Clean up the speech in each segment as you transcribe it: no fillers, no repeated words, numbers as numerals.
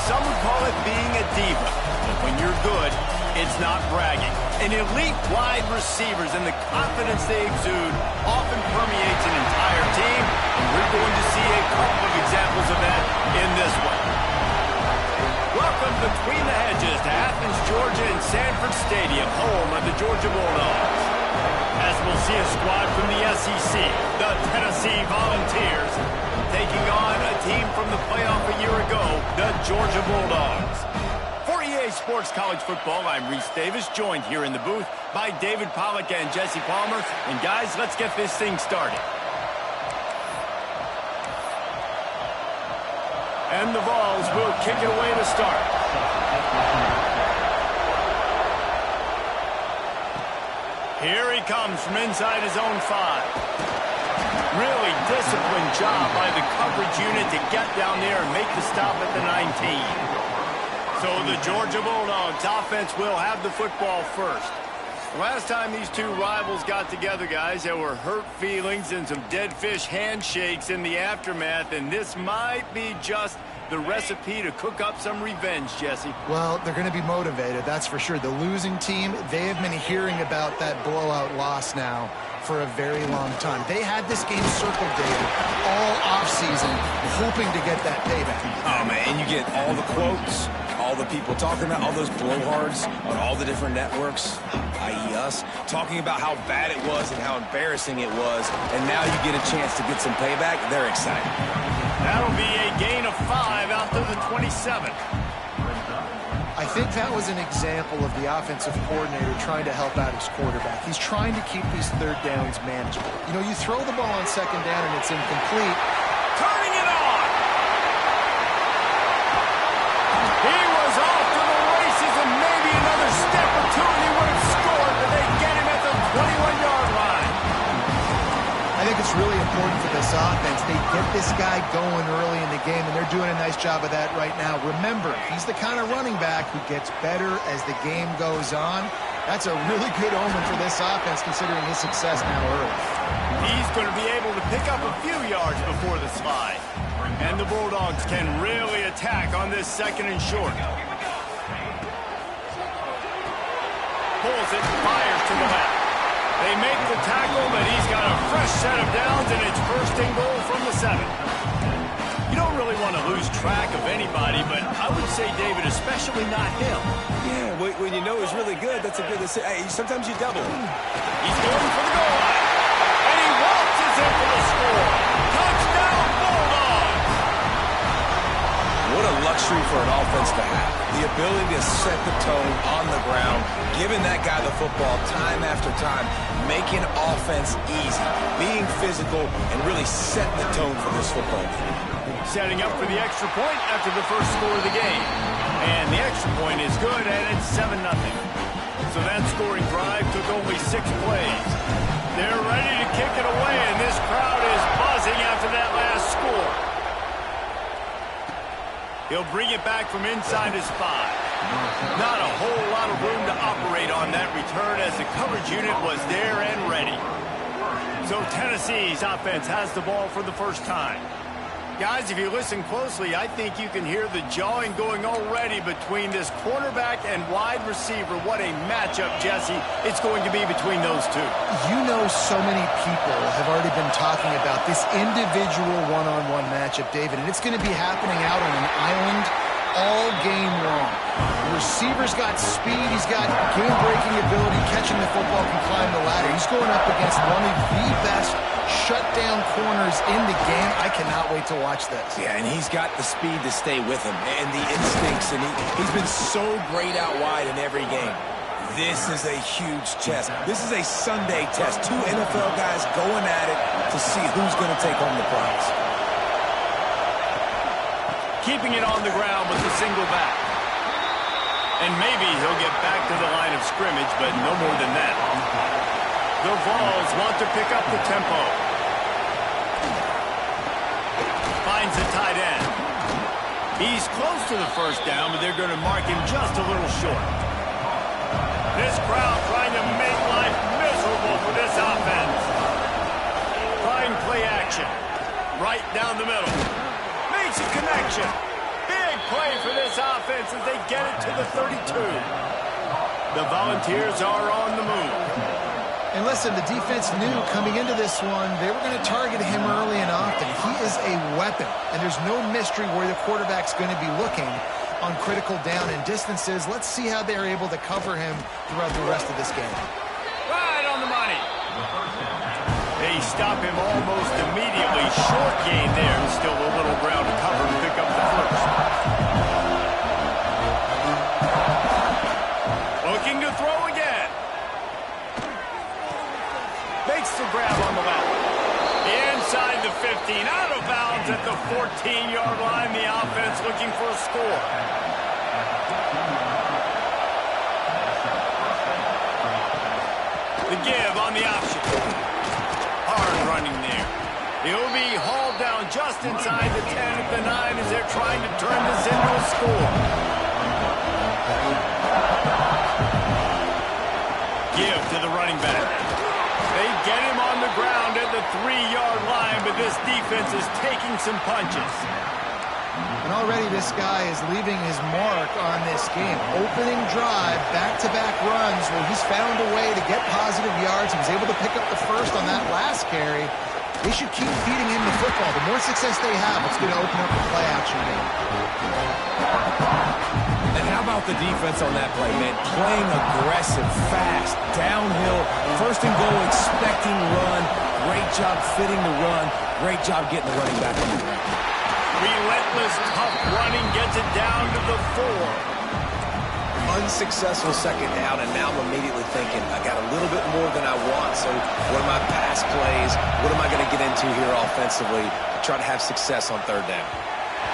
some would call it being a diva. But when you're good, it's not bragging. An elite wide receivers and the confidence they exude often permeates an entire team, and we're going to see a couple of examples of that in this one. Welcome between the hedges to Athens, Georgia and Sanford Stadium, home of the Georgia Bulldogs. As we'll see a squad from the SEC, the Tennessee Volunteers, taking on a team from the playoff a year ago, the Georgia Bulldogs. For EA Sports College Football, I'm Reese Davis, joined here in the booth by David Pollack and Jesse Palmer. And guys, let's get this thing started. And the Vols will kick it away to start. Here he comes from inside his own 5. Really disciplined job by the coverage unit to get down there and make the stop at the 19. So the Georgia Bulldogs offense will have the football first. Last time these two rivals got together, guys, there were hurt feelings and some dead fish handshakes in the aftermath, and this might be just the recipe to cook up some revenge, Jesse. Well, they're going to be motivated, that's for sure. The losing team, they have been hearing about that blowout loss now for a very long time. They had this game circled, David, all offseason, hoping to get that payback. Oh, man, and you get all the quotes, all the people talking about all those blowhards on all the different networks, i.e. us, talking about how bad it was and how embarrassing it was, and now you get a chance to get some payback. They're excited. That'll be a gain of 5 out to the 27. I think that was an example of the offensive coordinator trying to help out his quarterback. He's trying to keep these third downs manageable. You know, you throw the ball on second down and it's incomplete. Turning it on! He was off to the races, and maybe another step or two and he would have scored, but they get him at the 21-yard line. I think it's really important for this offense. They get this guy going early in the game, and they're doing a nice job of that right now. Remember, he's the kind of running back who gets better as the game goes on. That's a really good omen for this offense, considering his success now early. He's going to be able to pick up a few yards before the slide. And the Bulldogs can really attack on this second and short. Pulls it, fires to the left. They make the tackle, but he's got a fresh set of downs, and it's first and goal from the 7. You don't really want to lose track of anybody, but I would say, David, especially not him. Yeah, when you know he's really good, that's a good decision. Hey, sometimes you double. He's going for the goal line, and he waltzes in for the score. Touchdown, Bulldogs! What a luxury for an offense to have. The ability to set the tone on the ground, giving that guy the football time after time, making offense easy, being physical, and really setting the tone for this football game. Setting up for the extra point after the first score of the game. And the extra point is good, and it's 7-0. So that scoring drive took only 6 plays. They're ready to kick it away, and this crowd is buzzing after that last score. He'll bring it back from inside his 5. Not a whole lot of room to operate on that return as the coverage unit was there and ready. So Tennessee's offense has the ball for the first time. Guys, if you listen closely, I think you can hear the jawing going already between this cornerback and wide receiver. What a matchup, Jesse, it's going to be between those two. You know, so many people have already been talking about this individual one-on-one matchup, David, and it's going to be happening out on an island all game long. The receiver's got speed, he's got game-breaking ability, catching the football, can climb the ladder. He's going up against one of the best shutdown corners in the game. I cannot wait to watch this. Yeah, and he's got the speed to stay with him and the instincts, and he's been so great out wide in every game. This is a huge test. This is a Sunday test. 2 NFL guys going at it to see who's going to take home the prize. Keeping it on the ground with the single back. And maybe he'll get back to the line of scrimmage, but no more than that. The Vols want to pick up the tempo. Finds the tight end. He's close to the first down, but they're going to mark him just a little short. This crowd trying to make life miserable for this offense. Fine play action. Right down the middle. Makes a connection. Big play for this offense as they get it to the 32. The Volunteers are on the move. And listen, the defense knew coming into this one, they were going to target him early and often. He is a weapon, and there's no mystery where the quarterback's going to be looking on critical down and distances. Let's see how they're able to cover him throughout the rest of this game. Right on the money. They stop him almost immediately. Short gain there, and still a little ground to cover and pick up the first. Looking to throw again. Makes the grab on the left. Inside the 15, out of bounds at the 14-yard line. The offense looking for a score. The give on the option. Hard running there. He'll be hauled down just inside the 10 at the 9 as they're trying to turn this into a score. Give to the running back. They get him on the ground at the 3-yard line, but this defense is taking some punches. And already this guy is leaving his mark on this game. Opening drive, back-to-back runs where he's found a way to get positive yards. He was able to pick up the first on that last carry. They should keep feeding him the football. The more success they have, it's going to open up the play-action game. And how about the defense on that play, man? Playing aggressive, fast, downhill, first and goal, expecting run. Great job fitting the run. Great job getting the running back on the ground. Relentless, tough running gets it down to the 4. Unsuccessful second down, and now I'm immediately thinking, I got a little bit more than I want, so what are my pass plays? What am I going to get into here offensively to try to have success on third down?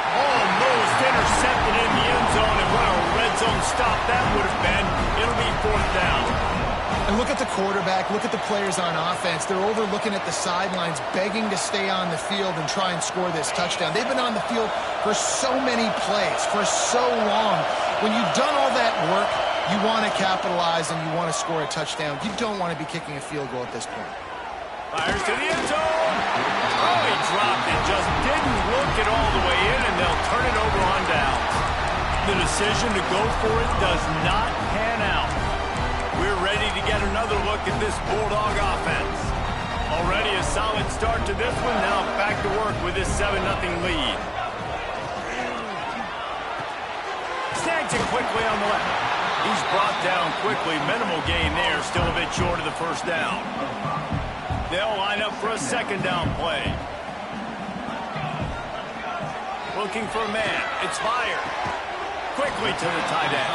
Almost intercepted in the end zone, and what a red zone stop that would have been. It'll be 4th down. And look at the quarterback, look at the players on offense. They're overlooking at the sidelines, begging to stay on the field and try and score this touchdown. They've been on the field for so many plays, for so long. When you've done all that work, you want to capitalize and you want to score a touchdown. You don't want to be kicking a field goal at this point. Fires to the end zone. Oh, he dropped it. Just didn't look it all the way in, and they'll turn it over on downs. The decision to go for it does not pan out. We're ready to get another look at this Bulldog offense. Already a solid start to this one. Now back to work with this 7-0 lead. Snags it quickly on the left. He's brought down quickly. Minimal gain there. Still a bit short of the first down. They'll line up for a second down play. Looking for a man. It's fired. Quickly to the tight end.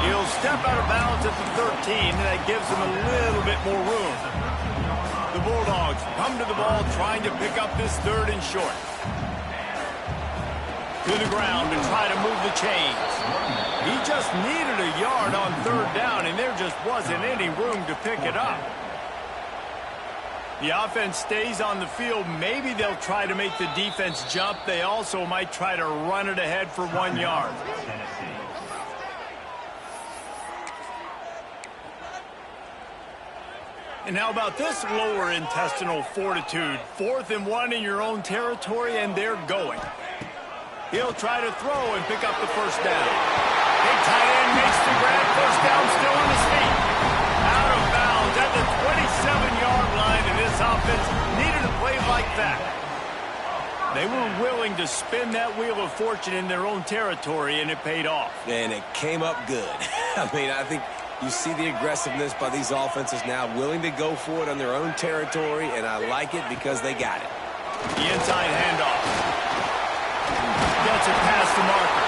He'll step out of bounds at the 13, and that gives him a little bit more room. The Bulldogs come to the ball trying to pick up this 3rd and short. To the ground to try to move the chains. He just needed a yard on 3rd down, and there just wasn't any room to pick it up. The offense stays on the field. Maybe they'll try to make the defense jump. They also might try to run it ahead for 1 yard. And how about this lower intestinal fortitude? 4th and 1 in your own territory, and they're going. He'll try to throw and pick up the first down. Big tight end makes the grab. First down, still on his feet. Out of bounds at the 27-yard line, and this offense needed a play like that. They were willing to spin that wheel of fortune in their own territory, and it paid off. And it came up good. I mean, I think you see the aggressiveness by these offenses now, willing to go for it on their own territory, and I like it because they got it. The inside handoff. Gets it past the marker.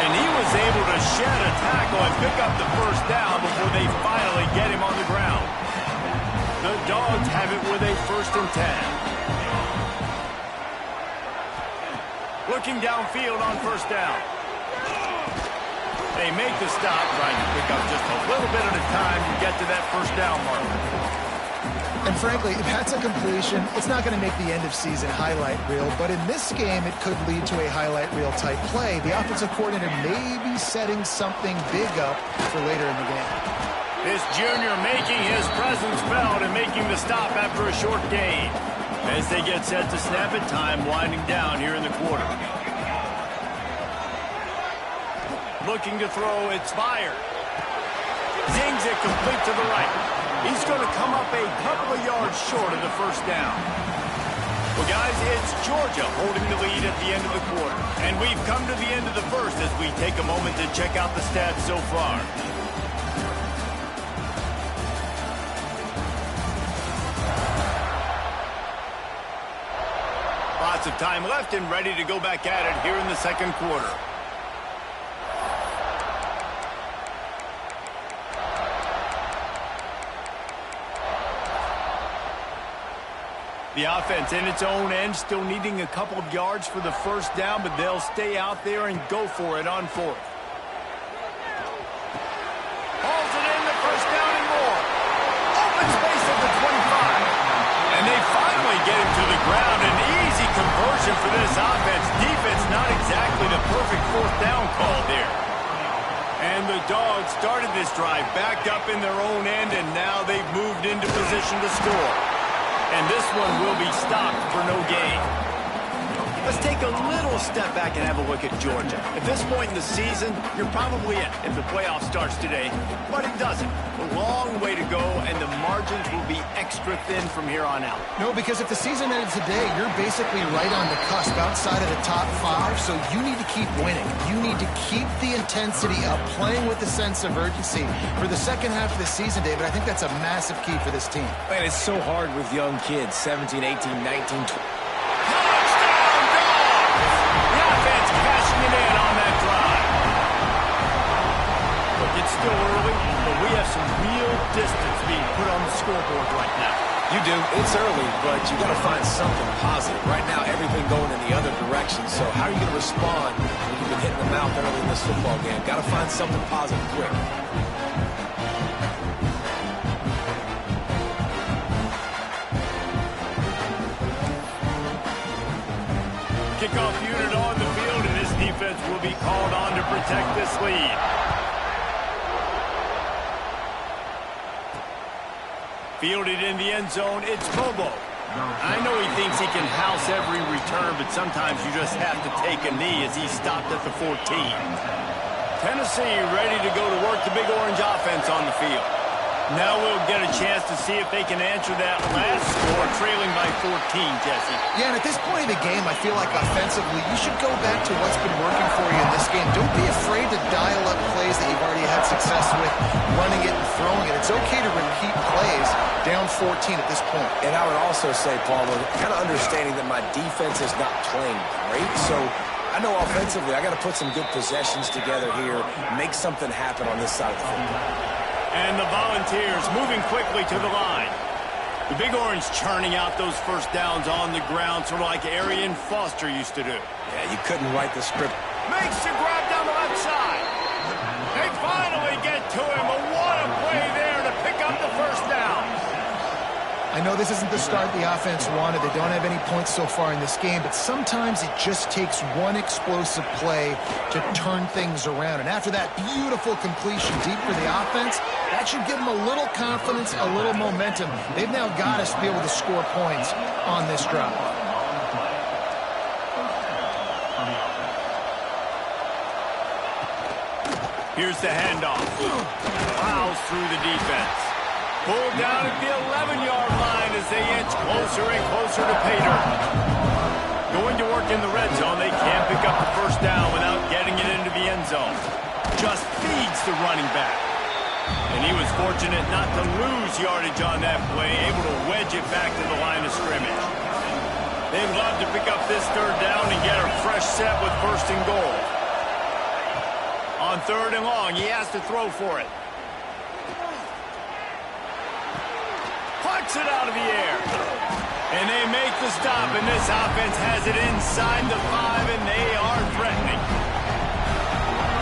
And he was able to shed a tackle and pick up the first down before they finally get him on the ground. The Dogs have it with a 1st and 10. Looking downfield on first down. They make the stop, trying to pick up just a little bit at a time to get to that first down marker. And frankly, if that's a completion, it's not going to make the end-of-season highlight reel, but in this game, it could lead to a highlight reel-type play. The offensive coordinator may be setting something big up for later in the game. This junior making his presence felt and making the stop after a short gain. As they get set to snap it, time winding down here in the quarter. Looking to throw, it's fired. Zings it complete to the right. He's going to come up a couple of yards short of the first down. Well, guys, it's Georgia holding the lead at the end of the quarter. And we've come to the end of the first as we take a moment to check out the stats so far. Lots of time left and ready to go back at it here in the second quarter. The offense in its own end, still needing a couple of yards for the first down, but they'll stay out there and go for it on fourth. Hauls it in, the first down and more. Open space at the 25. And they finally get him to the ground. An easy conversion for this offense. Defense not exactly the perfect fourth down call there. And the Dogs started this drive backed up in their own end, and now they've moved into position to score. And this one will be stopped for no gain. Let's take a little step back and have a look at Georgia. At this point in the season, you're probably in if the playoff starts today, but it doesn't. A long way to go, and the margins will be extra thin from here on out. No, because if the season ended today, you're basically right on the cusp outside of the top 5, so you need to keep winning. You need to keep the intensity up, playing with a sense of urgency. For the second half of the season, David, I think that's a massive key for this team. Man, it's so hard with young kids, 17, 18, 19, 20. Cashing it in on that drive. Look, it's still early, but we have some real distance being put on the scoreboard right now. You do. It's early, but you got to find something positive. Right now, everything going in the other direction. So how are you going to respond when you've been hitting the mouth early in this football game? Got to find something positive quick. Kickoff unit on the field, and this defense will be called on to protect this lead. Fielded in the end zone, it's Bobo. I know he thinks he can house every return, but sometimes you just have to take a knee as he stopped at the 14. Tennessee ready to go to work the Big Orange offense on the field. Now we'll get a chance to see if they can answer that last score, trailing by 14, Jesse. Yeah, and at this point in the game, I feel like offensively, you should go back to what's been working for you in this game. Don't be afraid to dial up plays that you've already had success with, running it and throwing it. It's okay to repeat plays down 14 at this point. And I would also say, Paul, kind of understanding that my defense is not playing great, so I know offensively I got to put some good possessions together here, make something happen on this side of the football. And the Volunteers moving quickly to the line. The Big Orange churning out those first downs on the ground, sort of like Arian Foster used to do. Yeah, you couldn't write the script. Makes the grab down the left side. They finally get to him. But what a play there to pick up the first down. I know this isn't the start the offense wanted. They don't have any points so far in this game, but sometimes it just takes one explosive play to turn things around. And after that beautiful completion deep for the offense, that should give them a little confidence, a little momentum. They've now got us to be able to score points on this drive. Here's the handoff. Plows through the defense. Pulled down at the 11-yard line as they inch closer and closer to pay dirt. Going to work in the red zone, they can't pick up the first down without getting it into the end zone. Just feeds the running back. And he was fortunate not to lose yardage on that play, able to wedge it back to the line of scrimmage. They'd love to pick up this third down and get a fresh set with first and goal. On third and long, he has to throw for it. Puts it out of the air. And they make the stop, and this offense has it inside the 5, and they are threatening.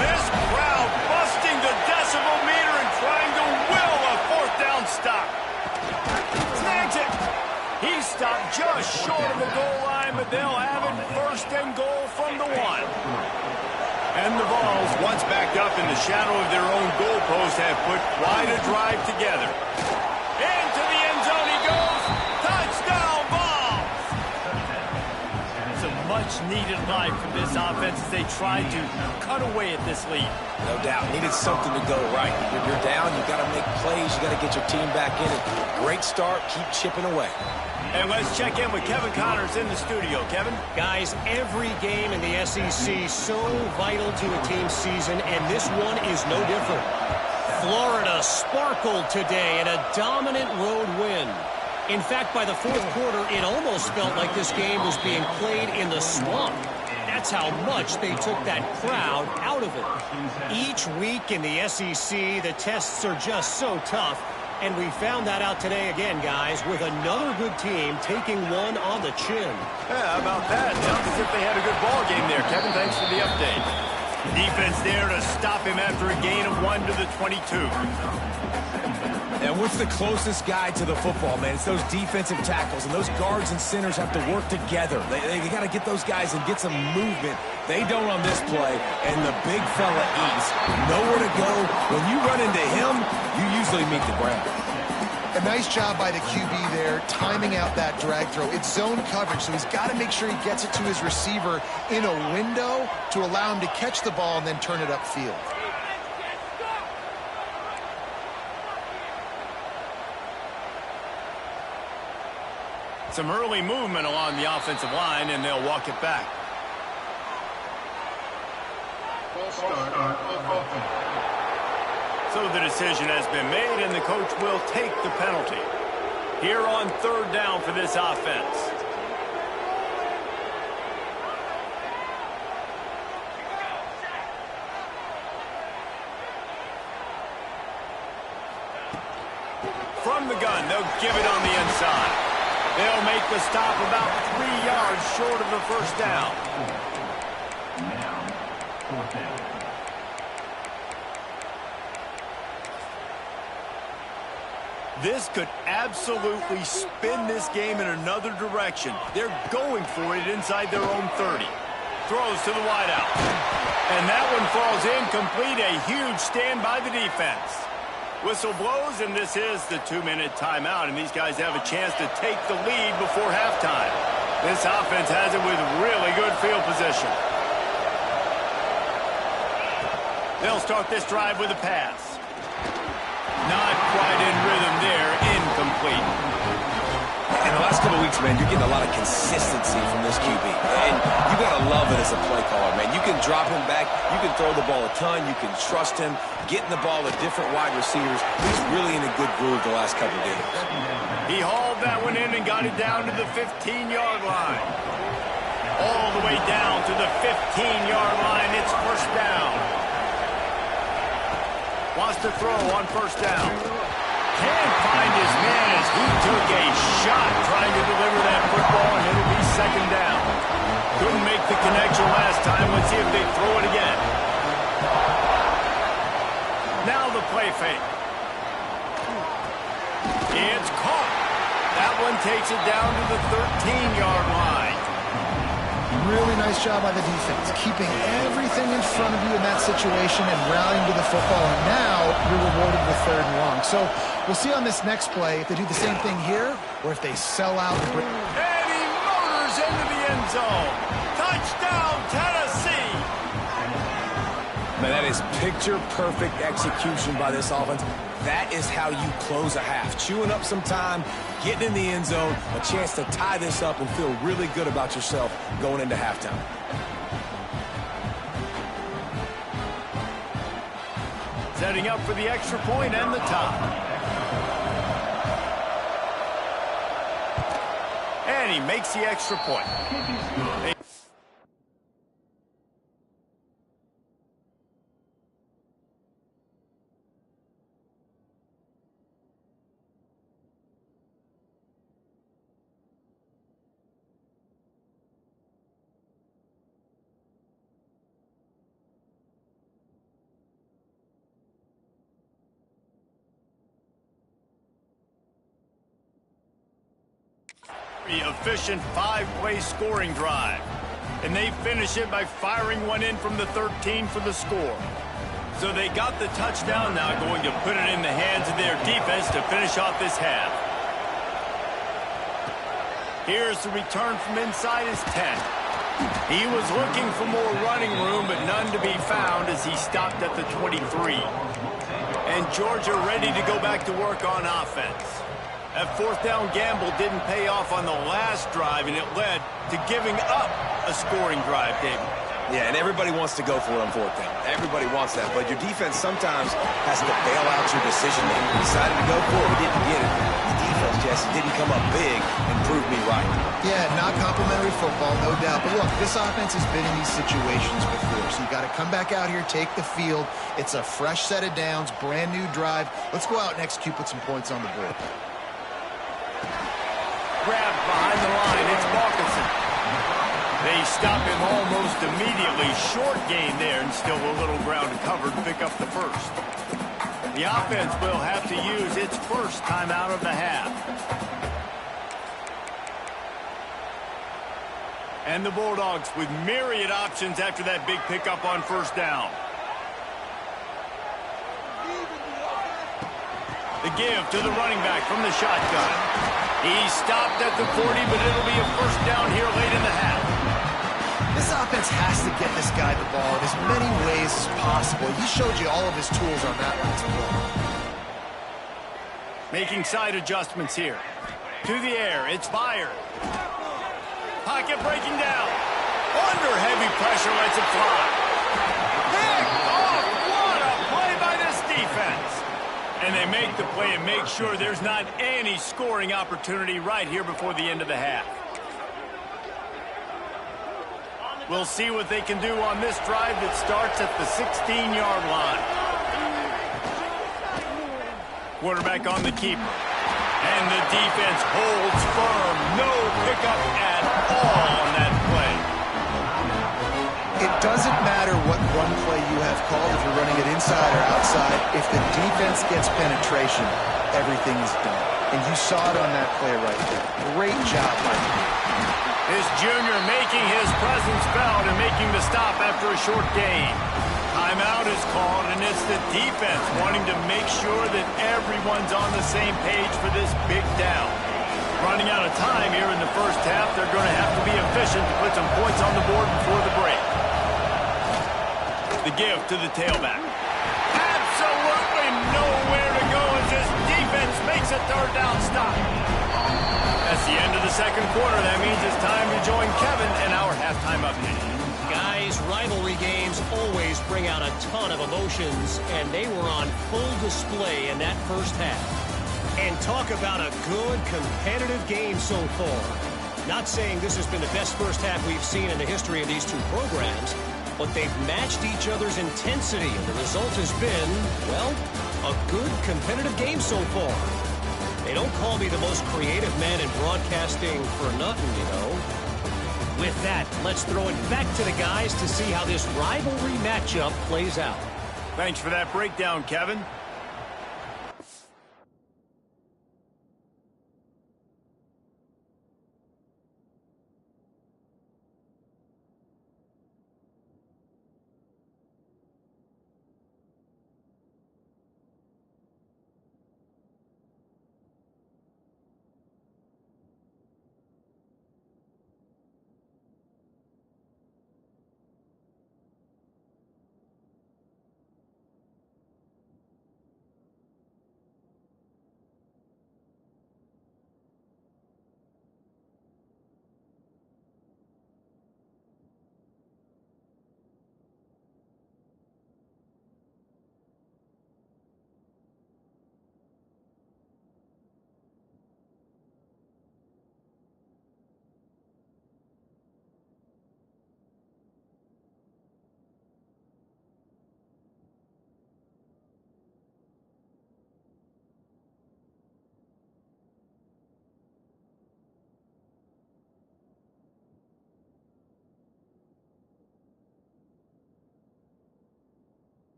This crowd busting the decibel meter and trying to will a fourth down stop. Snags it. He stopped just short of the goal line, but they'll have it first and goal from the 1. And the Vols, once backed up in the shadow of their own goalpost, have put quite a drive together. Into the end zone he goes. Touchdown, Vols! It's a much much-needed life from this offense as they tried to cut away at this lead. No doubt. Needed something to go right. If you're down, you got to make plays. You got to get your team back in it. Great start. Keep chipping away. And let's check in with Kevin Connors in the studio. Kevin? Guys, every game in the SEC so vital to a team's season, and this one is no different. Florida sparkled today in a dominant road win. In fact, by the fourth quarter, it almost felt like this game was being played in the swamp. That's how much they took that crowd out of it. Each week in the SEC, the tests are just so tough. And we found that out today again, guys, with another good team taking one on the chin. Yeah, how about that? Sounds as if they had a good ball game there. Kevin, thanks for the update. Defense there to stop him after a gain of 1 to the 22. And what's the closest guy to the football, man? It's those defensive tackles, and those guards and centers have to work together. They got to get those guys and get some movement. They don't on this play, and the big fella eats. Nowhere to go. When you run into him, you usually meet the ground. A nice job by the QB there, timing out that drag throw. It's zone coverage, so he's got to make sure he gets it to his receiver in a window to allow him to catch the ball and then turn it upfield. Some early movement along the offensive line, and they'll walk it back. So the decision has been made, and the coach will take the penalty. Here on third down for this offense. From the gun, they'll give it on the inside. They'll make the stop about 3 yards short of the first down. This could absolutely spin this game in another direction. They're going for it inside their own 30. Throws to the wideout. And that one falls incomplete. A huge stand by the defense. Whistle blows, and this is the 2-minute timeout, and these guys have a chance to take the lead before halftime. This offense has it with really good field position. They'll start this drive with a pass. Not quite in rhythm there, incomplete. In the last couple of weeks, man, you're getting a lot of consistency from this QB. And you got to love it as a play caller, man. You can drop him back. You can throw the ball a ton. You can trust him, getting the ball to different wide receivers. He's really in a good groove the last couple of games. He hauled that one in and got it down to the 15-yard line. All the way down to the 15-yard line. It's first down. Wants to throw on first down. Can't find his man as he took a shot trying to deliver that football, and it'll be second down. Couldn't make the connection last time. Let's see if they throw it again. Now the play fake. It's caught. That one takes it down to the 13-yard line. Really nice job by the defense, keeping everything in front of you in that situation and rallying to the football. And now you're rewarded with third and long. So we'll see on this next play if they do the same thing here or if they sell out. And he motors into the end zone. Touchdown, Tennessee. Man, that is picture-perfect execution by this offense. That is how you close a half. Chewing up some time, getting in the end zone, a chance to tie this up and feel really good about yourself going into halftime. Setting up for the extra point and the top. And he makes the extra point. Efficient 5-play scoring drive. And they finish it by firing one in from the 13 for the score. So they got the touchdown, now going to put it in the hands of their defense to finish off this half. Here's the return from inside his 10. He was looking for more running room, but none to be found as he stopped at the 23. And Georgia ready to go back to work on offense. That fourth down gamble didn't pay off on the last drive, and it led to giving up a scoring drive, David. Yeah, and everybody wants to go for it on fourth down. Everybody wants that, but your defense sometimes has to bail out your decision-making. We decided to go for it, we didn't get it. The defense, Jesse, didn't come up big and prove me right. Yeah, not complimentary football, no doubt. But look, this offense has been in these situations before, so you got to come back out here, take the field. It's a fresh set of downs, brand new drive. Let's go out and execute, put some points on the board. Grabbed behind the line, it's Balkinson. They stop him almost immediately. Short gain there, and still a little ground to cover to pick up the first. The offense will have to use its first timeout of the half. And the Bulldogs with myriad options after that big pickup on first down. The give to the running back from the shotgun. He stopped at the 40, but it'll be a first down here late in the half. This offense has to get this guy the ball in as many ways as possible. He showed you all of his tools on that last play. Making side adjustments here. To the air, it's fired. Pocket breaking down. Under heavy pressure, lets it fly. Picked off! What a play by this defense! And they make the play and make sure there's not any scoring opportunity right here before the end of the half. We'll see what they can do on this drive that starts at the 16-yard line. Quarterback on the keeper. And the defense holds firm. No pickup at all on that play. It doesn't matter what run play you have called, if you're running it inside or outside. If the defense gets penetration, everything is done. And you saw it on that play right there. Great job by him. This junior making his presence felt and making the stop after a short gain. Timeout is called, and it's the defense wanting to make sure that everyone's on the same page for this big down. Running out of time here in the first half, they're going to have to be efficient to put some points on the board before the break. The give to the tailback. Absolutely nowhere to go as this defense makes a third down stop. That's the end of the second quarter. That means it's time to join Kevin in our halftime update. Guys, rivalry games always bring out a ton of emotions, and they were on full display in that first half. And talk about a good, competitive game so far. Not saying this has been the best first half we've seen in the history of these two programs, but they've matched each other's intensity, and the result has been, well, a good, competitive game so far. They don't call me the most creative man in broadcasting for nothing, you know. With that, let's throw it back to the guys to see how this rivalry matchup plays out. Thanks for that breakdown, Kevin.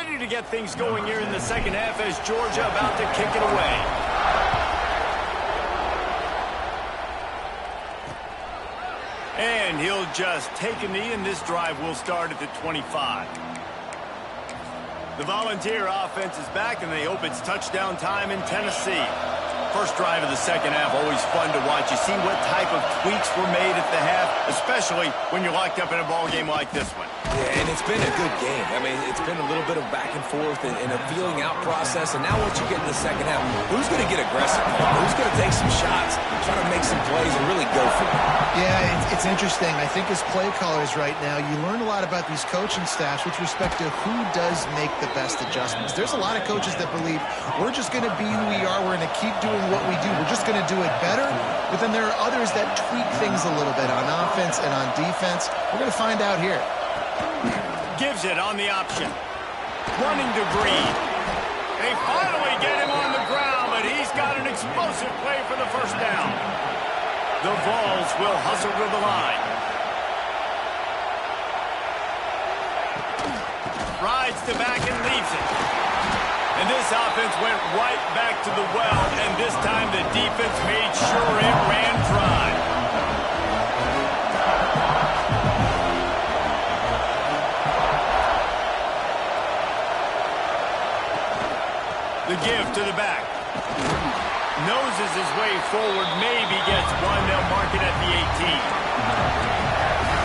ready to get things going here in the second half as Georgia about to kick it away. And he'll just take a knee, and this drive will start at the 25. The Volunteer offense is back, and they hope it's touchdown time in Tennessee. First drive of the second half, always fun to watch. You see what type of tweaks were made at the half, especially when you're locked up in a ball game like this one. Yeah, and it's been a good game. I mean, it's been a little bit of back and forth and a feeling out process. And now once you get in the second half, who's going to get aggressive? Who's going to take some shots, try to make some plays, and really go for it? Yeah, it's interesting. I think as play callers right now, you learn a lot about these coaching staffs with respect to who does make the best adjustments. There's a lot of coaches that believe we're just going to be who we are. We're going to keep doing what we do. We're just going to do it better. But then there are others that tweak things a little bit on offense and on defense. We're going to find out here. Gives it on the option. Running to Green. They finally get him on the ground, but he's got an explosive play for the first down. The Vols will hustle to the line. Rides to back and leaves it. And this offense went right back to the well, and this time the defense made sure it ran dry. The give to the back. Noses his way forward, maybe gets one. They'll mark it at the 18.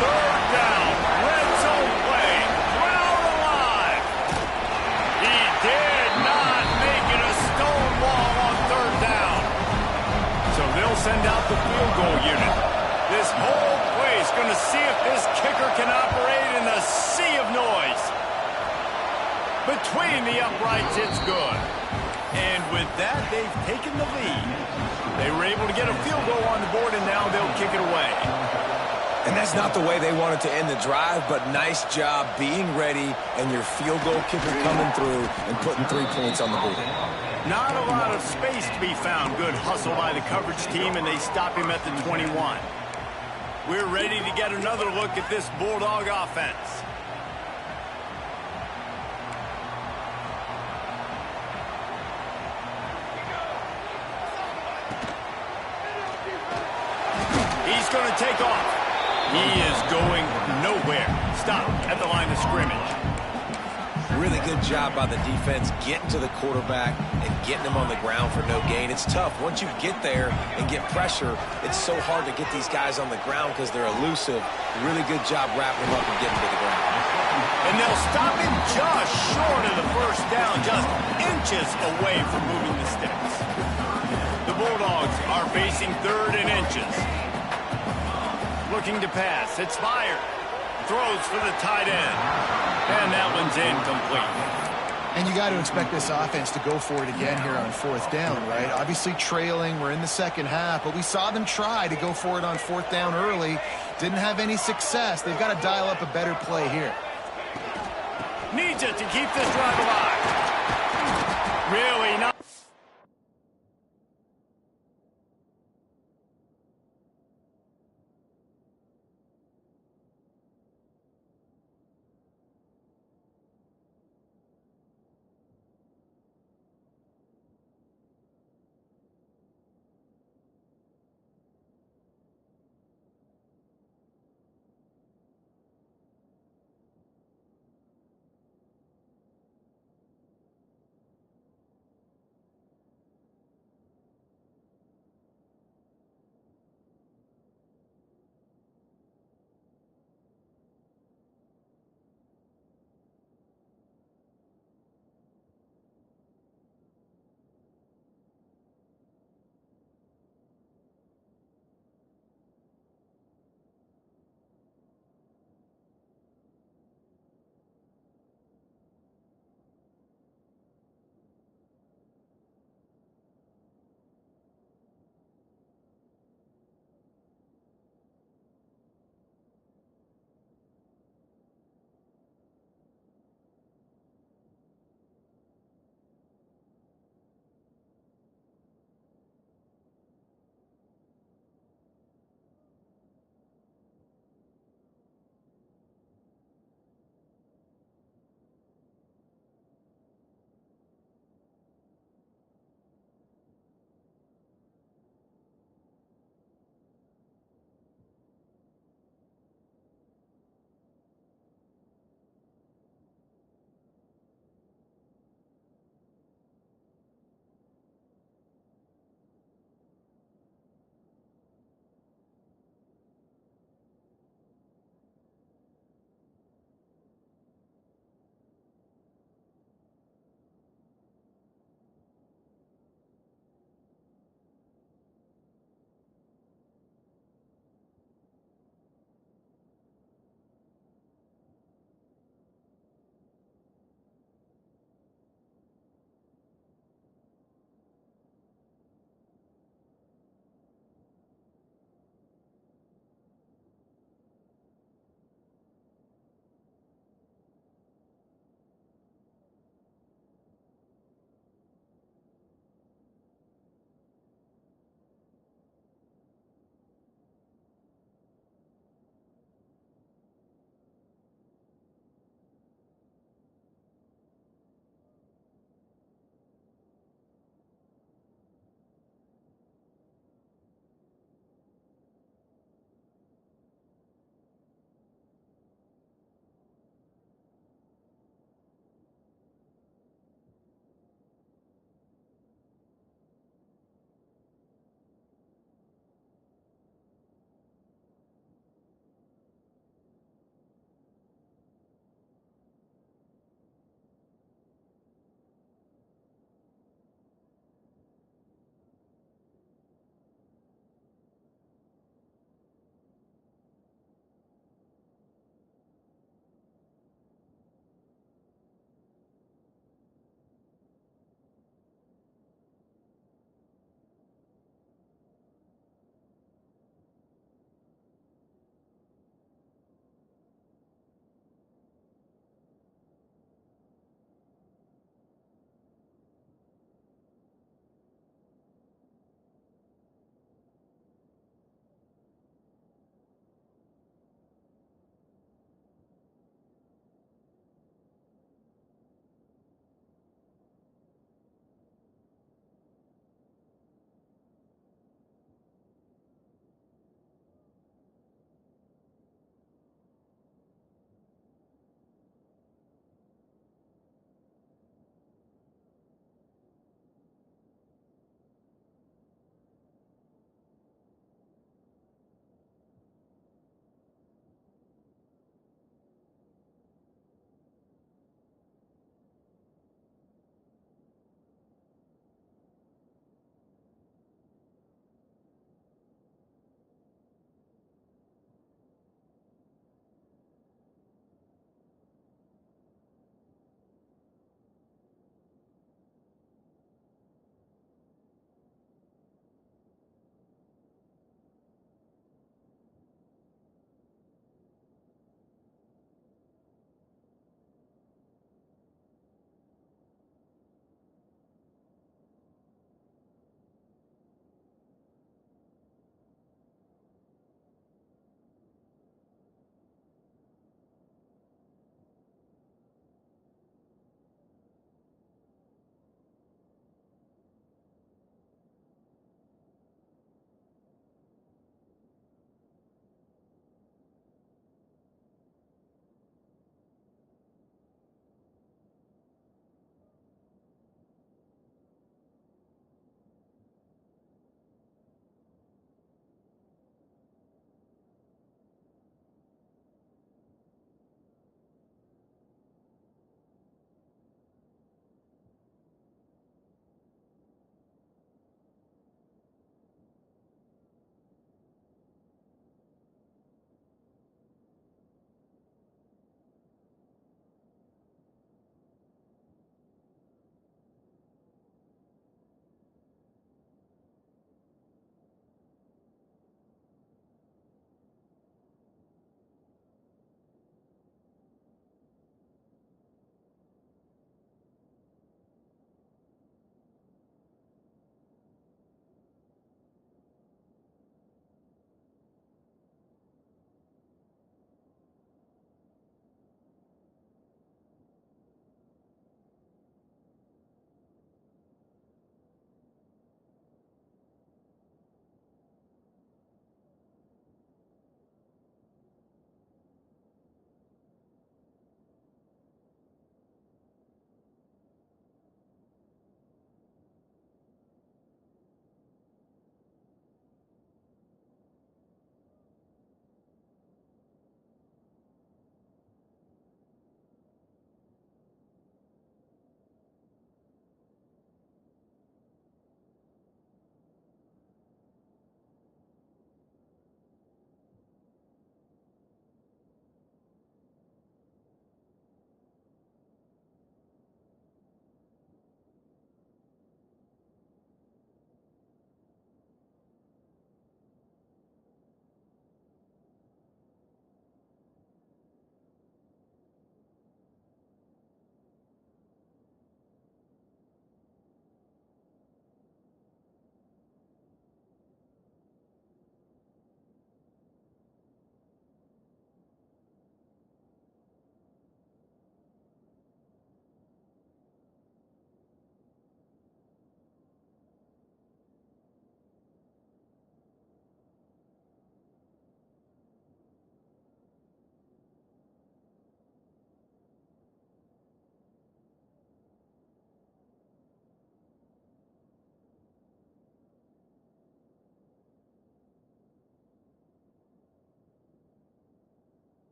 Third down, red zone play. Crowd alive. He did not make it a stone wall on third down. So they'll send out the field goal unit. This whole play is going to see if this kicker can operate in the sea of noise. Between the uprights, it's good. And with that, they've taken the lead. They were able to get a field goal on the board, and now they'll kick it away. And that's not the way they wanted to end the drive, but nice job being ready and your field goal kicker coming through and putting 3 points on the board. Not a lot of space to be found. Good hustle by the coverage team, and they stop him at the 21. We're ready to get another look at this Bulldog offense. He's going to take off. He is going nowhere. Stop at the line of scrimmage. Really good job by the defense getting to the quarterback and getting him on the ground for no gain. It's tough. Once you get there and get pressure, it's so hard to get these guys on the ground because they're elusive. Really good job wrapping him up and getting to the ground. And they'll stop him just short of the first down, just inches away from moving the sticks. The Bulldogs are facing third and inches. Looking to pass. It's fired. Throws for the tight end. And that one's incomplete. And you got to expect this offense to go for it again here on fourth down, right? Obviously trailing. We're in the second half, but we saw them try to go for it on fourth down early. Didn't have any success. They've got to dial up a better play here. Needs it to keep this drive alive. Really not.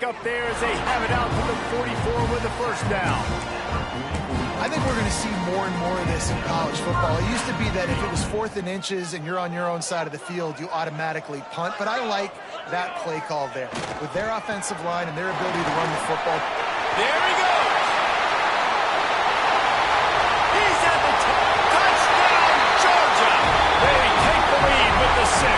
Up there as they have it out to the 44 with the first down. I think we're going to see more and more of this in college football. It used to be that if it was 4th and inches and you're on your own side of the field, you automatically punt. But I like that play call there. With their offensive line and their ability to run the football. There he goes. He's at the top. Touchdown, Georgia. They take the lead with the 6.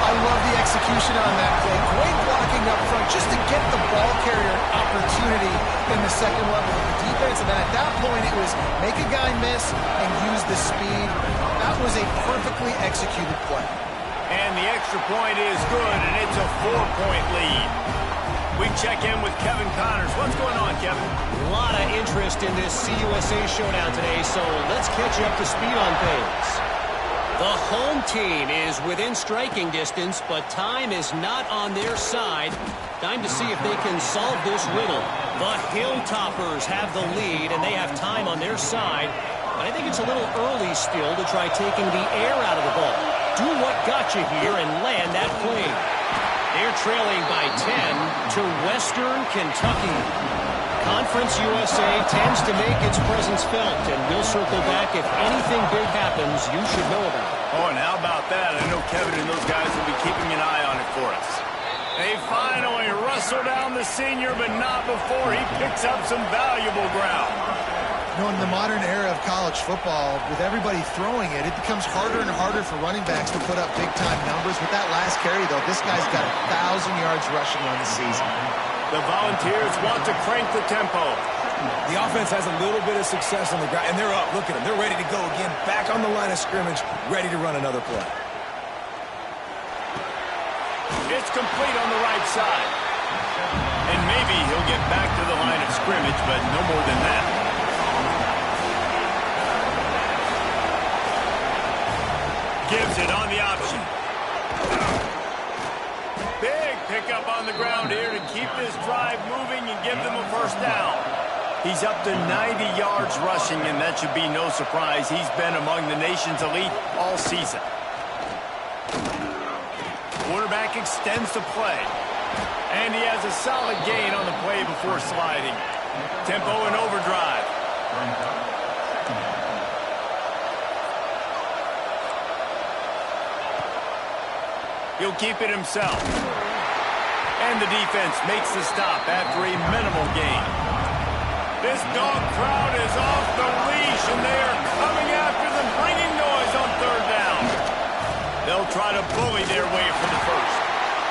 I love the execution on that play. Great blocking up front just to get the ball carrier opportunity in the second level of the defense. And then at that point, it was make a guy miss and use the speed. That was a perfectly executed play. And the extra point is good, and it's a 4-point lead. We check in with Kevin Connors. What's going on, Kevin? A lot of interest in this CUSA showdown today, so let's catch you up to speed on things. The home team is within striking distance, but time is not on their side. Time to see if they can solve this riddle. The Hilltoppers have the lead, and they have time on their side. But I think it's a little early still to try taking the air out of the ball. Do what got you here and land that plane. They're trailing by 10 to Western Kentucky. Conference USA tends to make its presence felt, and we'll circle back if anything big happens you should know about. Oh, and how about that? I know Kevin and those guys will be keeping an eye on it for us. They finally wrestle down the senior, but not before he picks up some valuable ground. You know, in the modern era of college football, with everybody throwing it, it becomes harder and harder for running backs to put up big-time numbers. With that last carry, though, this guy's got 1,000 yards rushing on the season. The Volunteers want to crank the tempo. The offense has a little bit of success on the ground, and they're up. Look at them. They're ready to go again, back on the line of scrimmage, ready to run another play. It's complete on the right side. And maybe he'll get back to the line of scrimmage, but no more than that. Gives it on the option. Big pickup on the ground here to keep this drive moving and give them a first down. He's up to 90 yards rushing, and that should be no surprise. He's been among the nation's elite all season. Quarterback extends the play. And he has a solid gain on the play before sliding. Tempo and overdrive. He'll keep it himself. And the defense makes the stop after a minimal gain. This dog crowd is off the leash, and they are coming after them, bringing noise on third down. They'll try to bully their way for the first.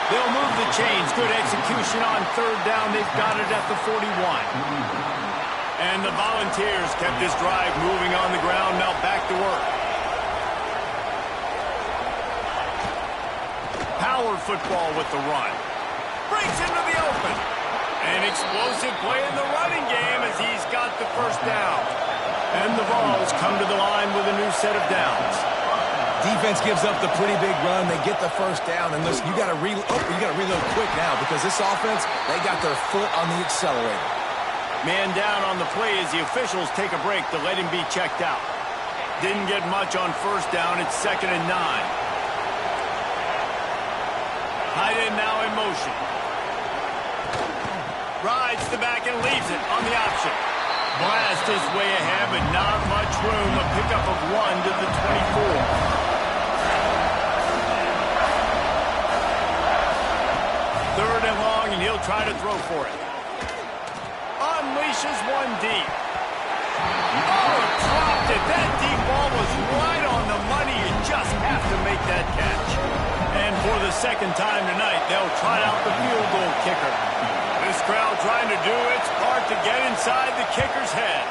They'll move the chains. Good execution on third down. They've got it at the 41. And the Volunteers kept this drive moving on the ground. Now back to work. Power football with the run. Breaks into the open. An explosive play in the running game as he's got the first down. And the Vols come to the line with a new set of downs. Defense gives up the pretty big run. They get the first down. And listen, you got to reload quick now because this offense, they got their foot on the accelerator. Man down on the play as the officials take a break to let him be checked out. Didn't get much on first down. It's 2nd and 9. Tight end now in motion. Rides the back and leaves it on the option. Blast his way ahead, but not much room. A pickup of 1 to the 24. Third and long, and he'll try to throw for it. Unleashes one deep. Oh, dropped it. That deep ball was right on the money. You just have to make that catch. And for the second time tonight, they'll try out the field goal kicker. This crowd trying to do its part to get inside the kicker's head.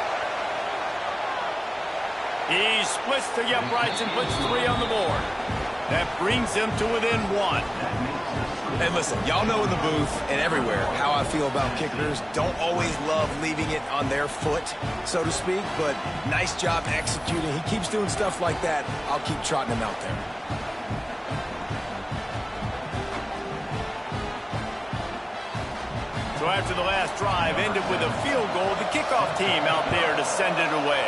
He splits the uprights and puts 3 on the board. That brings them to within 1. And listen, y'all know in the booth and everywhere how I feel about kickers. Don't always love leaving it on their foot, so to speak, but nice job executing. He keeps doing stuff like that. I'll keep trotting him out there. So after the last drive ended with a field goal, the kickoff team out there to send it away.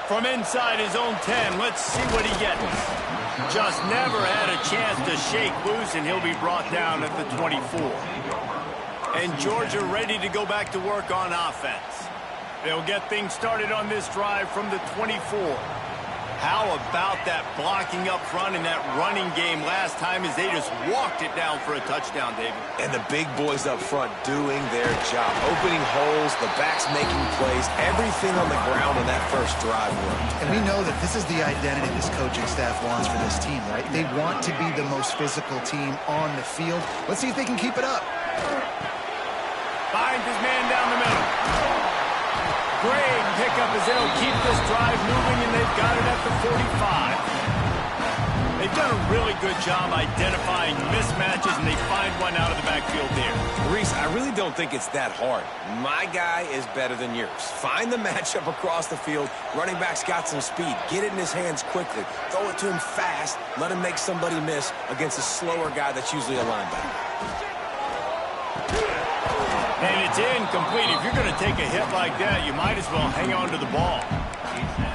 From inside his own 10, let's see what he gets. Just never had a chance to shake loose, and he'll be brought down at the 24. And Georgia ready to go back to work on offense. They'll get things started on this drive from the 24. How about that blocking up front and that running game last time as they just walked it down for a touchdown, David? And the big boys up front doing their job. Opening holes, the backs making plays, everything on the ground on that first drive worked. And we know that this is the identity this coaching staff wants for this team, right? They want to be the most physical team on the field. Let's see if they can keep it up. Finds his man down the middle. Great pickup as they'll keep this drive moving, and they've got it at the 45. They've done a really good job identifying mismatches, and they find one out of the backfield there. Reese, I really don't think it's that hard. My guy is better than yours. Find the matchup across the field. Running back's got some speed. Get it in his hands quickly. Throw it to him fast. Let him make somebody miss against a slower guy that's usually a linebacker. And it's incomplete. If you're going to take a hit like that, you might as well hang on to the ball.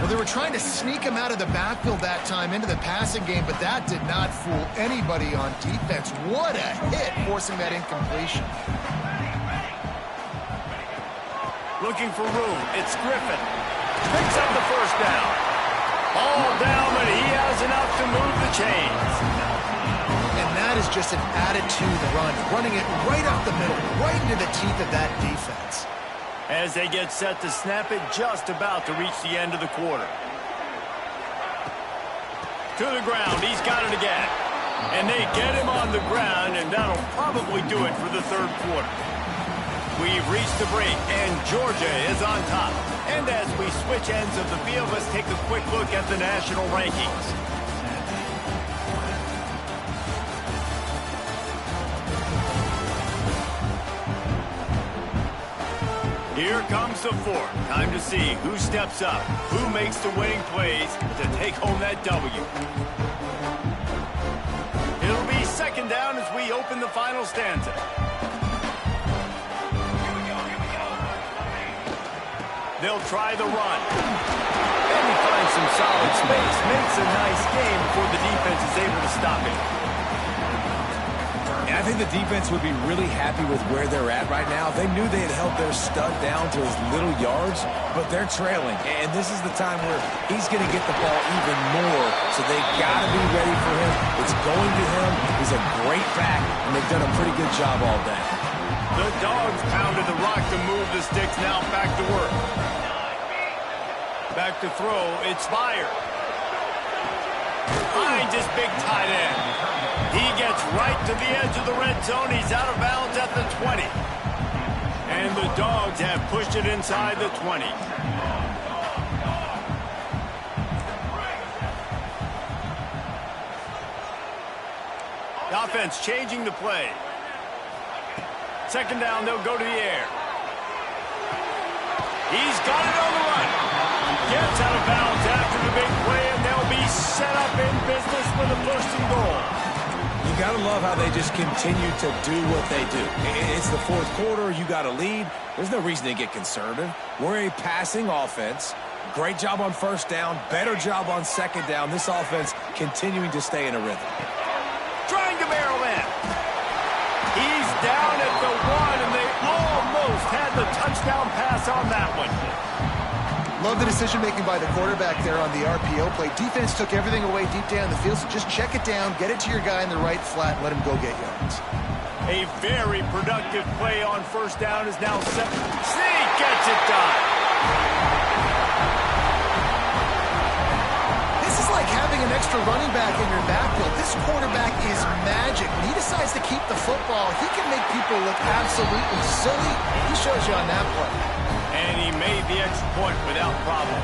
Well, they were trying to sneak him out of the backfield that time into the passing game, but that did not fool anybody on defense. What a hit, forcing that incompletion. Looking for room. It's Griffin. Picks up the first down. All down, but he has enough to move the chains. And that is just an attitude run, running it right up the middle, right into the teeth of that defense. As they get set to snap it, just about to reach the end of the quarter. To the ground, he's got it again. And they get him on the ground, and that'll probably do it for the third quarter. We've reached the break, and Georgia is on top. And as we switch ends of the field, let's take a quick look at the national rankings. Here comes the fourth. Time to see who steps up, who makes the winning plays to take home that W. It'll be second down as we open the final stanza. They'll try the run. And he finds some solid space. Makes a nice game before the defense is able to stop it. I think the defense would be really happy with where they're at right now. They knew they had held their stud down to his little yards, but they're trailing. And this is the time where he's going to get the ball even more, so they got to be ready for him. It's going to him. He's a great back, and they've done a pretty good job all day. The Dogs pounded the rock to move the sticks. Now back to work. Back to throw. It's Spire. Finds his big tight end. He gets right to the edge of the red zone. He's out of bounds at the 20. And the Dogs have pushed it inside the 20. The offense changing the play. Second down, they'll go to the air. He's got it on the run. Gets out of bounds after the big play, and they'll be set up in business for the first and goal. You got to love how they just continue to do what they do. It's the fourth quarter. You got a lead. There's no reason to get conservative. We're a passing offense. Great job on first down. Better job on second down. This offense continuing to stay in a rhythm. Trying to barrel in. He's down at the 1, and they almost had the touchdown pass on that one. Love the decision-making by the quarterback there on the RPO play. Defense took everything away deep down the field, so just check it down, get it to your guy in the right flat, and let him go get yards. A very productive play on first down is now set. Sneak gets it done. This is like having an extra running back in your backfield. This quarterback is magic. When he decides to keep the football, he can make people look absolutely silly. He shows you on that play. And he made the extra point without problem.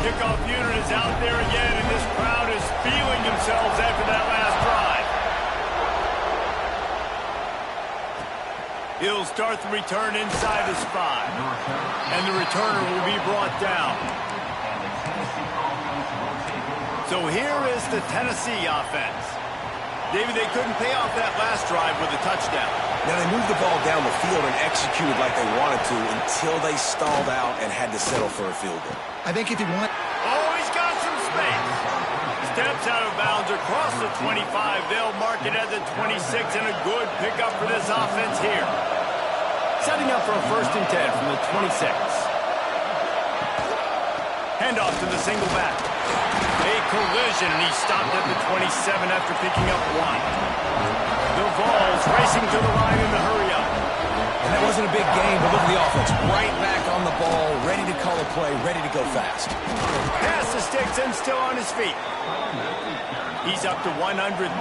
Kickoff unit is out there again, and this crowd is feeling themselves after that last drive. He'll start the return inside his 5. And the returner will be brought down. So here is the Tennessee offense. David, they couldn't pay off that last drive with a touchdown. Now, they moved the ball down the field and executed like they wanted to until they stalled out and had to settle for a field goal. I think if you want... Oh, he's got some space. Steps out of bounds or across the 25. They'll mark it at the 26, and a good pickup for this offense here. Setting up for a 1st and 10 from the 26. Handoff to the single back. A collision, and he stopped at the 27 after picking up 1. The Vols racing to the line in the hurry-up. And that wasn't a big gain, but look at the offense. Right back on the ball, ready to call a play, ready to go fast. Pass the sticks and still on his feet. He's up to 113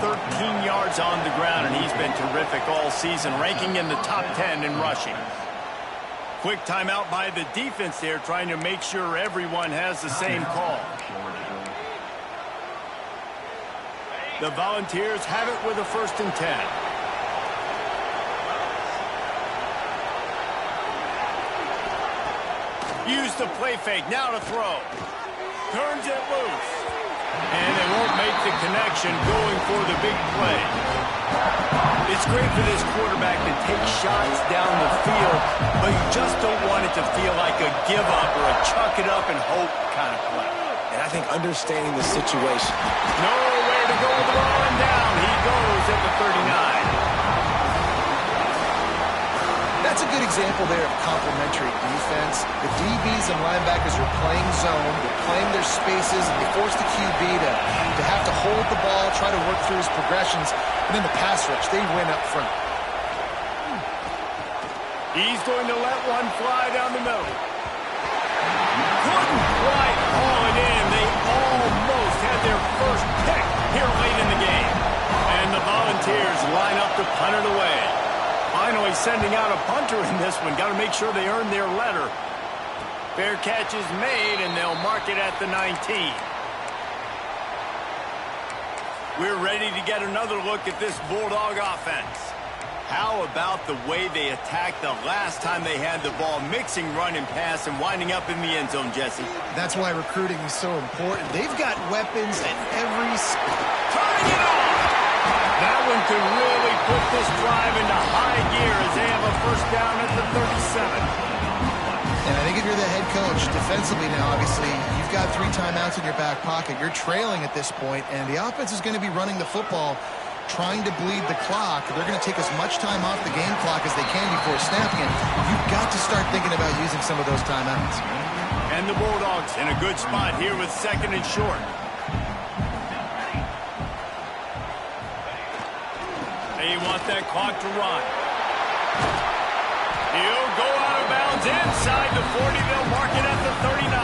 yards on the ground, and he's been terrific all season, ranking in the top 10 in rushing. Quick timeout by the defense there, trying to make sure everyone has the same call. The Volunteers have it with a 1st and 10. Use the play fake, now to throw. Turns it loose. And they won't make the connection going for the big play. It's great for this quarterback to take shots down the field, but you just don't want it to feel like a give-up or a chuck it up and hope kind of play. And I think understanding the situation. Nowhere to go with the ball, and down he goes at the 39. That's a good example there of complementary defense. The DBs and linebackers are playing zone, they're playing their spaces, and they force the QB to have to hold the ball, try to work through his progressions, and then the pass rush, they win up front. He's going to let one fly down the middle. Couldn't quite haul it in. They almost had their first pick here late in the game. And the Volunteers line up to punt it away. Finally sending out a punter in this one. Got to make sure they earn their letter. Fair catch is made, and they'll mark it at the 19. We're ready to get another look at this Bulldog offense. How about the way they attacked the last time they had the ball, mixing run and pass and winding up in the end zone, Jesse? That's why recruiting is so important. They've got weapons at every... Turning it on! That one could really put this drive into high gear as they have a 1st down at the 37. And I think if you're the head coach, defensively now, obviously, you've got 3 timeouts in your back pocket. You're trailing at this point, and the offense is going to be running the football, trying to bleed the clock. They're going to take as much time off the game clock as they can before snapping it. You've got to start thinking about using some of those timeouts. And the Bulldogs in a good spot here with 2nd and short. They want that clock to run. He'll go out of bounds inside the 40. They'll mark it at the 39.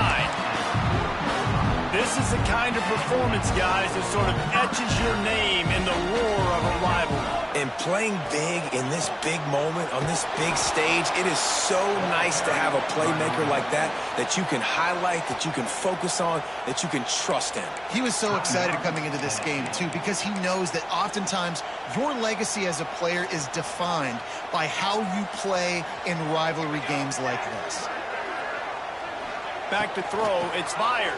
This is the kind of performance, guys, that sort of etches your name in the roar of a rivalry. And playing big in this big moment, on this big stage, it is so nice to have a playmaker like that you can highlight, that you can focus on, that you can trust in. He was so excited coming into this game, too, because he knows that oftentimes your legacy as a player is defined by how you play in rivalry games like this. Back to throw. It's fired.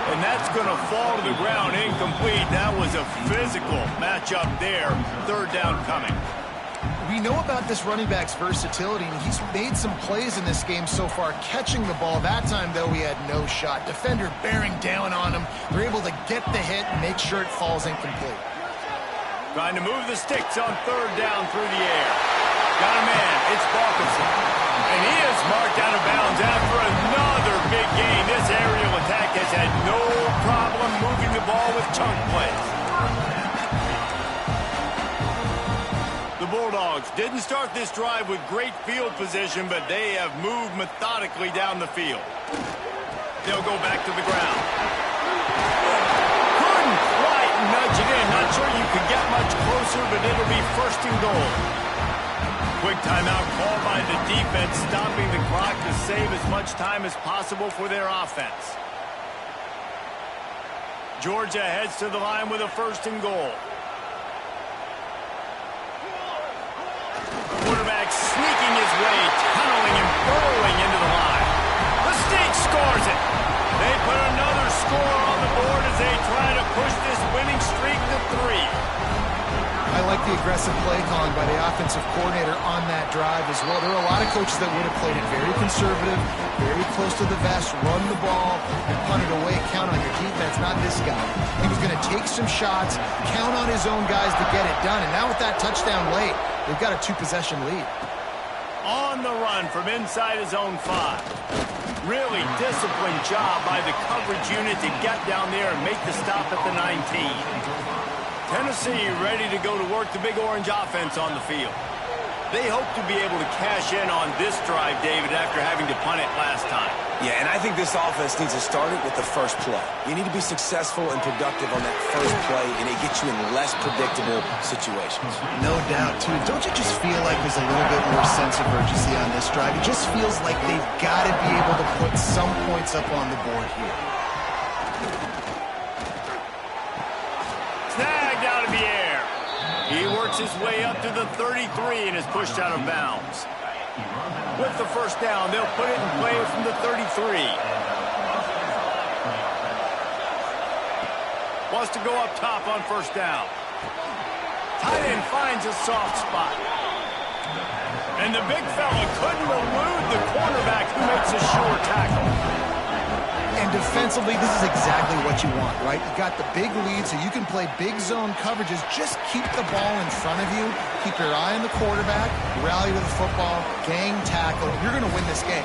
And that's going to fall to the ground incomplete. That was a physical matchup there. 3rd down coming. We know about this running back's versatility, and he's made some plays in this game so far, catching the ball. That time, though, he had no shot. Defender bearing down on him. They're able to get the hit and make sure it falls incomplete. Trying to move the sticks on 3rd down through the air. Got a man. It's Balkinson. And he is marked out of bounds after another big gain. This aerial attack has had no problem moving the ball with chunk plays. The Bulldogs didn't start this drive with great field position, but they have moved methodically down the field. They'll go back to the ground. Couldn't quite nudge it in. Not sure you could get much closer, but it'll be 1st and goal. Quick timeout called by the defense, stopping the clock to save as much time as possible for their offense. Georgia heads to the line with a 1st and goal. Quarterback sneaking his way, tunneling and burrowing into the line. The State scores it. They put another score on the board as they try to push this winning streak to 3. I like the aggressive aggressive play calling by the offensive coordinator on that drive as well. There are a lot of coaches that would have played it very conservative, very close to the vest, run the ball, and punt it away. Count on your defense, not this guy. He was going to take some shots, count on his own guys to get it done. And now with that touchdown late, they've got a 2-possession lead. On the run from inside his own 5. Really disciplined job by the coverage unit to get down there and make the stop at the 19. Tennessee ready to go to work the Big Orange offense on the field. They hope to be able to cash in on this drive, David, after having to punt it last time. Yeah, and I think this offense needs to start it with the first play. You need to be successful and productive on that first play, and it gets you in less predictable situations. No doubt, too. Don't you just feel like there's a little bit more sense of urgency on this drive? It just feels like they've got to be able to put some points up on the board here. Snagged out of the air. He works his way up to the 33 and is pushed out of bounds. With the first down, they'll put it in play from the 33. Wants to go up top on first down. Tight end finds a soft spot. And the big fella couldn't elude the cornerback who makes a sure tackle. And defensively, this is exactly what you want, right? You got the big lead, so you can play big zone coverages. Just keep the ball in front of you. Keep your eye on the quarterback. Rally to the football. Gang tackle. You're going to win this game.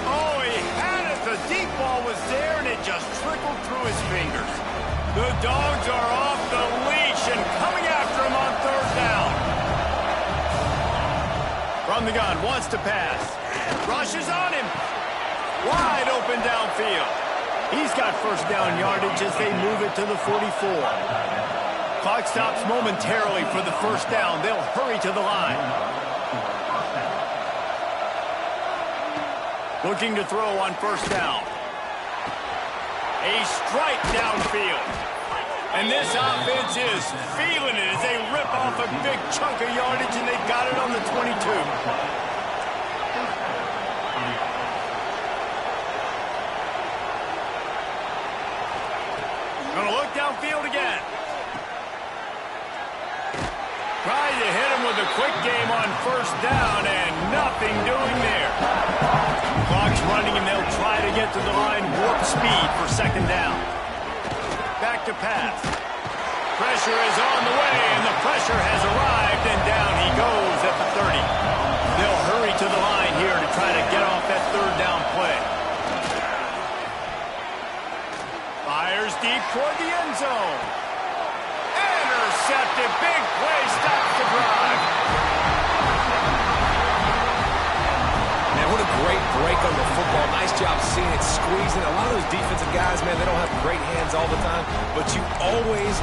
Oh, he had it. The deep ball was there, and it just trickled through his fingers. The Dogs are off the leash and coming after him on third down. From the gun, wants to pass. Rushes on him. Wide open downfield. He's got first down yardage as they move it to the 44. Clock stops momentarily for the first down. They'll hurry to the line. Looking to throw on first down. A strike downfield. And this offense is feeling it as they rip off a big chunk of yardage, and they've got it on the 22. Gonna look downfield again. Trying to hit him with a quick game on first down, and nothing doing there. Clock's running, and they'll try to get to the line warp speed for second down. Back to pass. Pressure is on the way, and the pressure has arrived, and down he goes at the 30. They'll hurry to the line here to try to get off that third down play. Fires deep toward the end zone. Intercepted. Big play. Stops the drive. Man, what a great break on the football. Nice job seeing it squeezing. A lot of those defensive guys, man, they don't have great hands all the time, but you always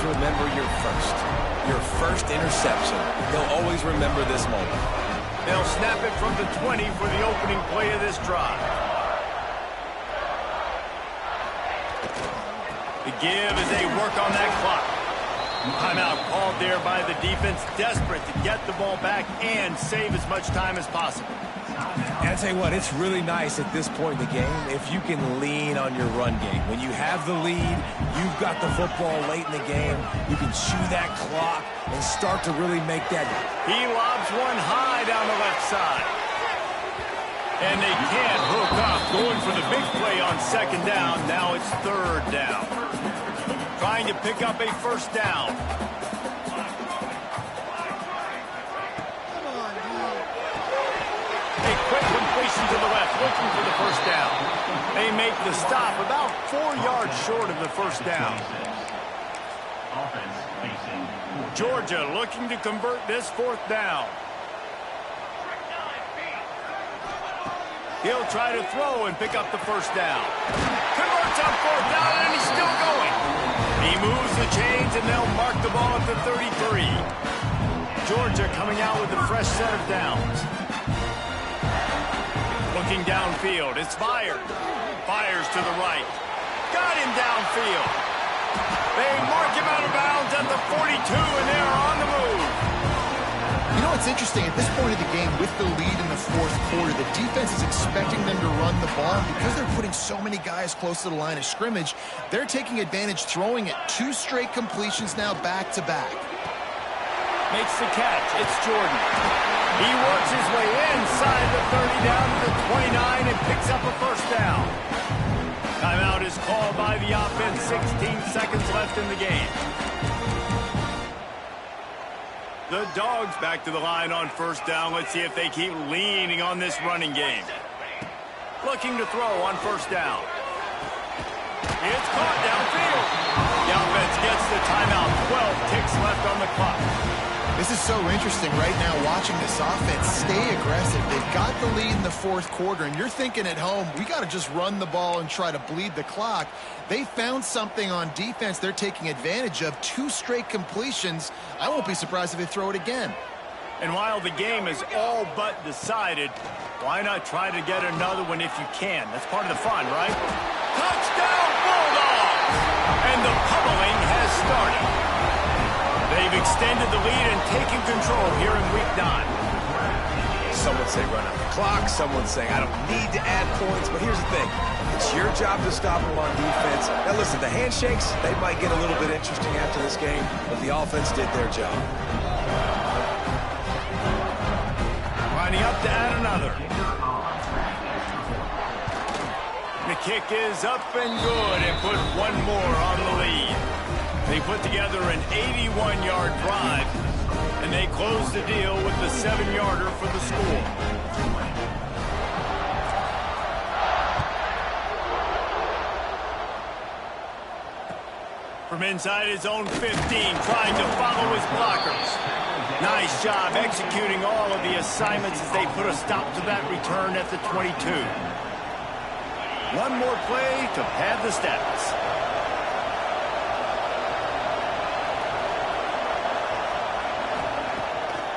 remember your first interception. They'll always remember this moment. They'll snap it from the 20 for the opening play of this drive. The give as they work on that clock. Timeout called there by the defense, desperate to get the ball back and save as much time as possible. And I tell you what, it's really nice at this point in the game if you can lean on your run game. When you have the lead, you've got the football late in the game, you can chew that clock and start to really make that. He lobs one high down the left side. And they can't hook up, going for the big play on second down. Now it's third down. Trying to pick up a first down. A quick completion to the left, looking for the first down. They make the stop about 4 yards short of the first down. Georgia looking to convert this fourth down. He'll try to throw and pick up the first down. Converts on fourth down, and he's still going. He moves the chains, and they'll mark the ball at the 33. Georgia coming out with a fresh set of downs. Looking downfield, it's fired. Fires to the right. Got him downfield. They mark him out of bounds at the 42, and they're on the move. You know, it's interesting. At this point of the game, with the lead in the fourth quarter, the defense is expecting them to run the ball. Because they're putting so many guys close to the line of scrimmage, they're taking advantage, throwing it 2 straight completions now back-to-back. Makes the catch. It's Jordan. He works his way inside the 30 down to the 29 and picks up a first down. Timeout is called by the offense. 16 seconds left in the game. The Dogs back to the line on first down. Let's see if they keep leaning on this running game. Looking to throw on first down. It's caught downfield. The offense gets the timeout. 12 ticks left on the clock. This is so interesting right now watching this offense stay aggressive. They've got the lead in the fourth quarter, and you're thinking at home, we got to just run the ball and try to bleed the clock. They found something on defense they're taking advantage of. 2 straight completions. I won't be surprised if they throw it again. And while the game is all but decided, why not try to get another one if you can? That's part of the fun, right? Touchdown, Bulldogs! And the pummeling has started. They've extended the lead and taken control here in Week 9. Some would say run out the clock. Some would say I don't need to add points. But here's the thing. It's your job to stop them on defense. Now, listen, the handshakes, they might get a little bit interesting after this game, but the offense did their job. Lining up to add another. The kick is up and good and put one more on the lead. They put together an 81-yard drive, and they close the deal with the 7-yarder for the score. From inside his own 15, trying to follow his blockers. Nice job executing all of the assignments as they put a stop to that return at the 22. One more play to pad the stats.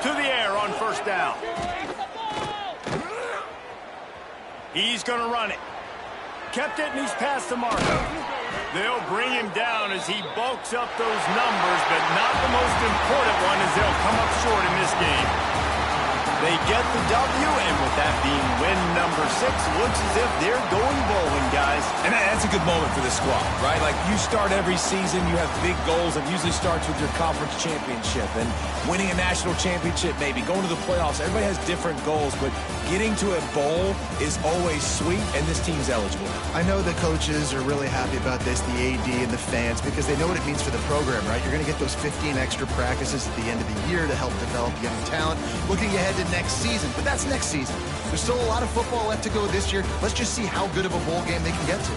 To the air on first down. He's going to run it. Kept it, and he's past the mark. They'll bring him down as he bulks up those numbers, but not the most important one as they'll come up short in this game. They get the W, and with that being win number 6, looks as if they're going bowling, guys. And that's a good moment for this squad, right? Like, you start every season, you have big goals. It usually starts with your conference championship and winning a national championship, maybe going to the playoffs. Everybody has different goals, but getting to a bowl is always sweet, and this team's eligible. I know the coaches are really happy about this, the AD and the fans, because they know what it means for the program, right? You're going to get those 15 extra practices at the end of the year to help develop young talent. Looking ahead to next season, but that's next season. There's still a lot of football left to go this year. Let's just see how good of a bowl game they can get to.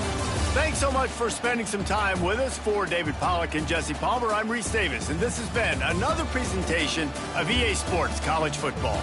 Thanks so much for spending some time with us. For David Pollack and Jesse Palmer, I'm Reese Davis, and this has been another presentation of EA Sports College Football.